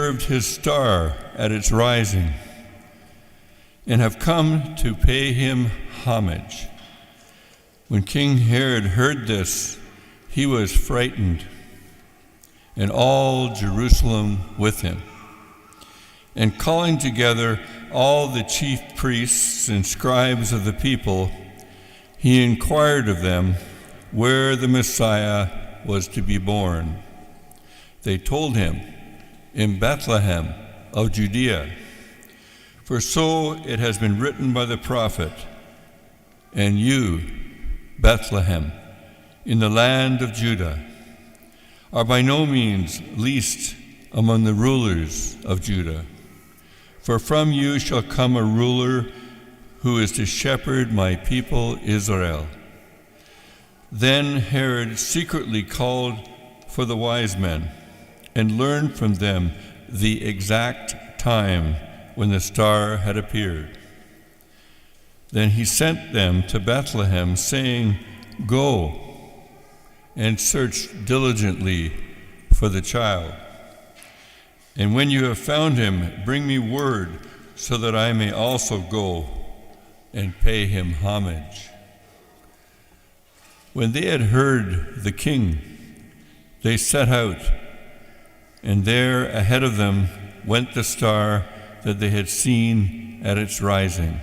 observed his star at its rising, and have come to pay him homage. When King Herod heard this, he was frightened, and all Jerusalem with him. And calling together all the chief priests and scribes of the people, he inquired of them where the Messiah was to be born. They told him, in Bethlehem of Judea, for so it has been written by the prophet, and you, Bethlehem, in the land of Judah, are by no means least among the rulers of Judah. For from you shall come a ruler who is to shepherd my people Israel. Then Herod secretly called for the wise men and learned from them the exact time when the star had appeared. Then he sent them to Bethlehem, saying, "Go and search diligently for the child. And when you have found him, bring me word so that I may also go and pay him homage." When they had heard the king, they set out, and there ahead of them went the star that they had seen at its rising,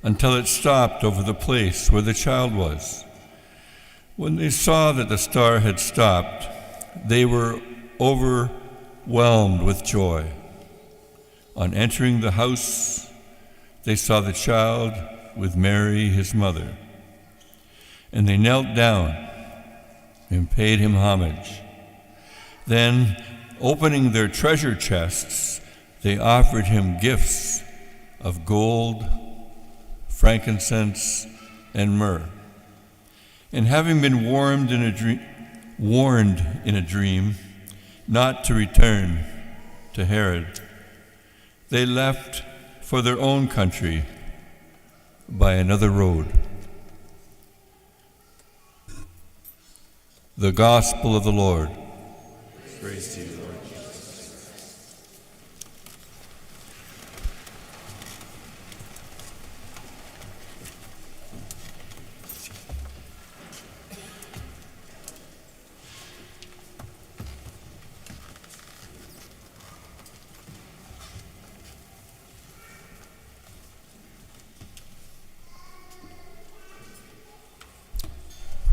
until it stopped over the place where the child was. When they saw that the star had stopped, they were overwhelmed with joy. On entering the house, they saw the child with Mary, his mother, and they knelt down and paid him homage. Then, opening their treasure chests, they offered him gifts of gold, frankincense, and myrrh. And having been warned in a dream not to return to Herod, they left for their own country by another road. The Gospel of the Lord. Praise to you, Lord.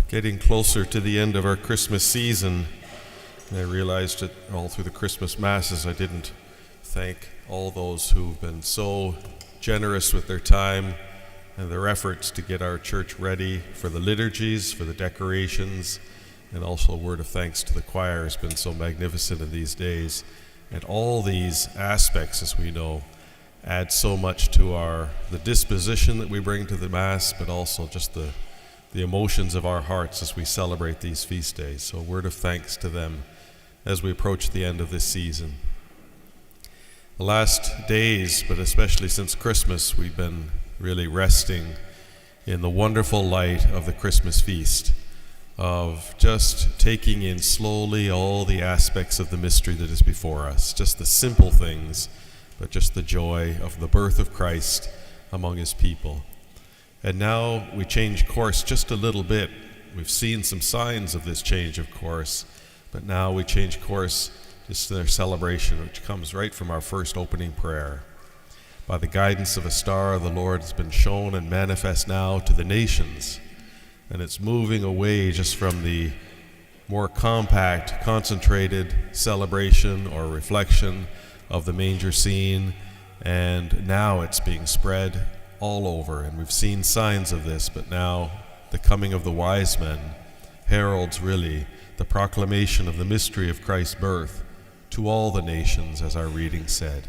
Getting closer to the end of our Christmas season, and I realized that all through the Christmas Masses I didn't thank all those who've been so generous with their time and their efforts to get our church ready for the liturgies, for the decorations, and also a word of thanks to the choir has been so magnificent in these days. And all these aspects, as we know, add so much to the disposition that we bring to the Mass, but also just the emotions of our hearts as we celebrate these feast days. So a word of thanks to them as we approach the end of this season. The last days, but especially since Christmas, we've been really resting in the wonderful light of the Christmas feast, of just taking in slowly all the aspects of the mystery that is before us, just the simple things, but just the joy of the birth of Christ among his people. And now we change course just a little bit. We've seen some signs of this change of course, but now we change course just to their celebration, which comes right from our first opening prayer. By the guidance of a star, the Lord has been shown and manifest now to the nations, and it's moving away just from the more compact, concentrated celebration or reflection of the manger scene, and now it's being spread all over, and we've seen signs of this, but now the coming of the wise men heralds really the proclamation of the mystery of Christ's birth to all the nations, as our reading said.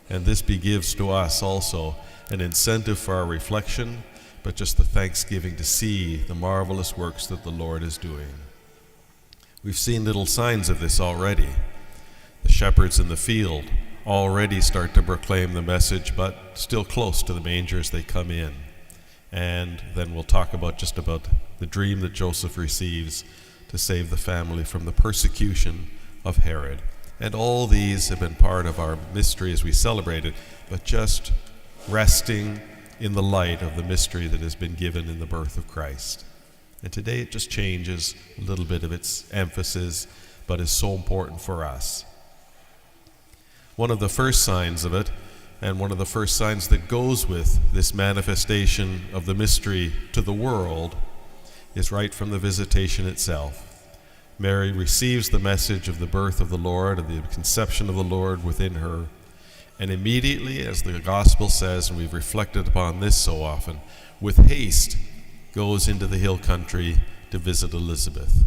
And this gives to us also an incentive for our reflection, but just the thanksgiving to see the marvelous works that the Lord is doing. We've seen little signs of this already. The shepherds in the field already start to proclaim the message, but still close to the manger as they come in. And then we'll talk about the dream that Joseph receives to save the family from the persecution of Herod. And all these have been part of our mystery as we celebrate it, but just resting in the light of the mystery that has been given in the birth of Christ. And today it just changes a little bit of its emphasis, but is so important for us. One of the first signs of it, and one of the first signs that goes with this manifestation of the mystery to the world, is right from the visitation itself. Mary receives the message of the birth of the Lord and the conception of the Lord within her, and immediately, as the Gospel says, and we've reflected upon this so often, with haste goes into the hill country to visit Elizabeth.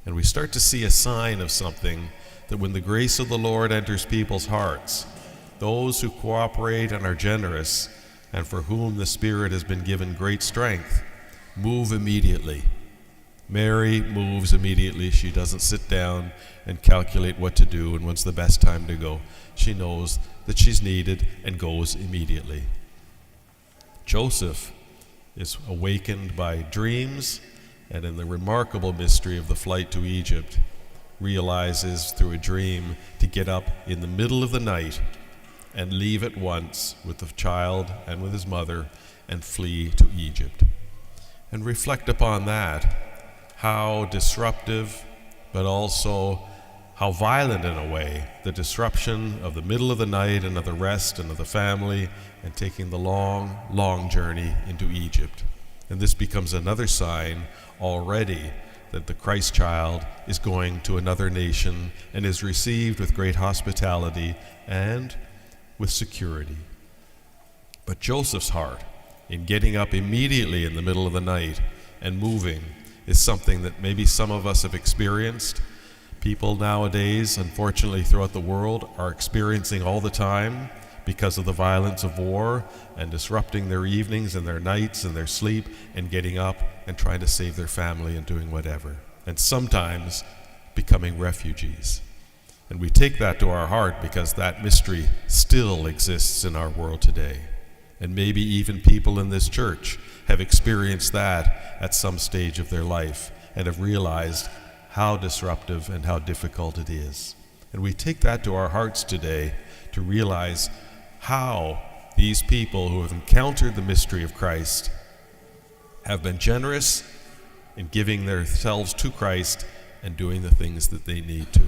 And we start to see a sign of something, that when the grace of the Lord enters people's hearts, those who cooperate and are generous, and for whom the Spirit has been given great strength, move immediately. Mary moves immediately. She doesn't sit down and calculate what to do and when's the best time to go. She knows that she's needed and goes immediately. Joseph is awakened by dreams, and in the remarkable mystery of the flight to Egypt, realizes through a dream to get up in the middle of the night and leave at once with the child and with his mother and flee to Egypt. And reflect upon that, how disruptive, but also how violent in a way, the disruption of the middle of the night and of the rest and of the family, and taking the long, long journey into Egypt. And this becomes another sign already that the Christ child is going to another nation and is received with great hospitality and with security. But Joseph's heart, in getting up immediately in the middle of the night and moving, is something that maybe some of us have experienced. People nowadays, unfortunately throughout the world, are experiencing all the time because of the violence of war and disrupting their evenings and their nights and their sleep and getting up and trying to save their family and doing whatever, and sometimes becoming refugees. And we take that to our heart because that mystery still exists in our world today. And maybe even people in this church have experienced that at some stage of their life and have realized how disruptive and how difficult it is. And we take that to our hearts today to realize how these people who have encountered the mystery of Christ have been generous in giving themselves to Christ and doing the things that they need to.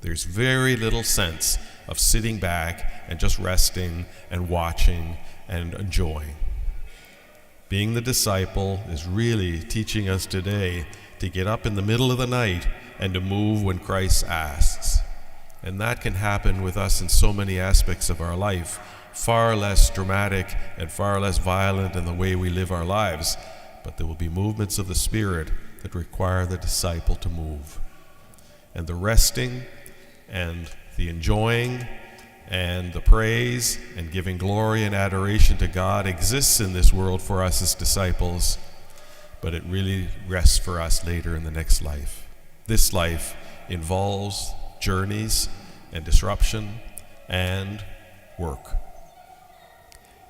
There's very little sense of sitting back and just resting and watching and enjoying. Being the disciple is really teaching us today to get up in the middle of the night and to move when Christ asks. And that can happen with us in so many aspects of our life, far less dramatic and far less violent in the way we live our lives, but there will be movements of the Spirit that require the disciple to move. And the resting and the enjoying and the praise and giving glory and adoration to God exists in this world for us as disciples, but it really rests for us later in the next life. This life involves journeys and disruption and work.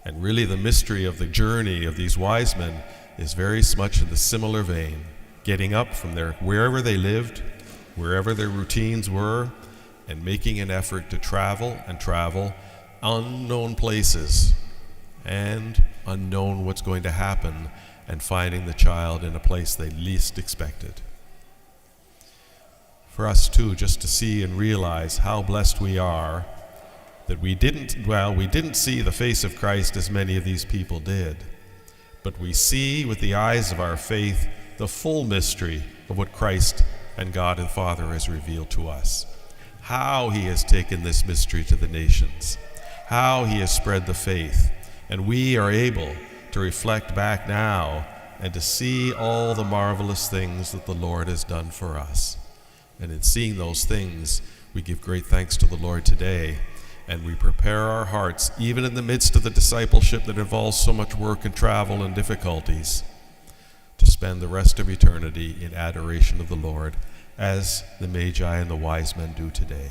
And really the mystery of the journey of these wise men is very much in the similar vein, getting up from wherever they lived, wherever their routines were, and making an effort to travel unknown places and unknown what's going to happen, and finding the child in a place they least expected. For us too, just to see and realize how blessed we are that we didn't see the face of Christ as many of these people did, but we see with the eyes of our faith the full mystery of what Christ and God and Father has revealed to us. How he has taken this mystery to the nations, how he has spread the faith, and we are able to reflect back now and to see all the marvelous things that the Lord has done for us. And in seeing those things, we give great thanks to the Lord today, and we prepare our hearts, even in the midst of the discipleship that involves so much work and travel and difficulties, to spend the rest of eternity in adoration of the Lord, as the Magi and the wise men do today.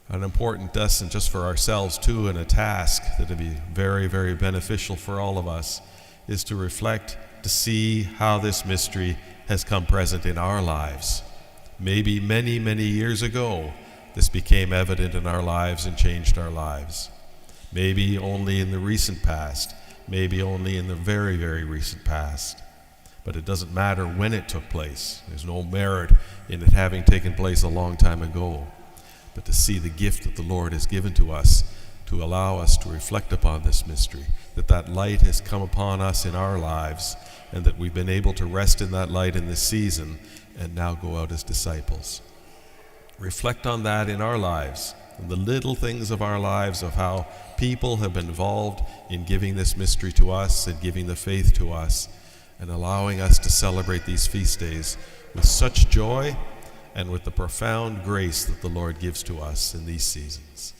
An important lesson just for ourselves too, and a task that will be very, very beneficial for all of us, is to reflect, to see how this mystery has come present in our lives. Maybe many, many years ago, this became evident in our lives and changed our lives. Maybe only in the recent past, maybe only in the very, very recent past. But it doesn't matter when it took place. There's no merit in it having taken place a long time ago. But to see the gift that the Lord has given to us, to allow us to reflect upon this mystery, that light has come upon us in our lives, and that we've been able to rest in that light in this season and now go out as disciples. Reflect on that in our lives, and the little things of our lives, of how people have been involved in giving this mystery to us and giving the faith to us, and allowing us to celebrate these feast days with such joy and with the profound grace that the Lord gives to us in these seasons.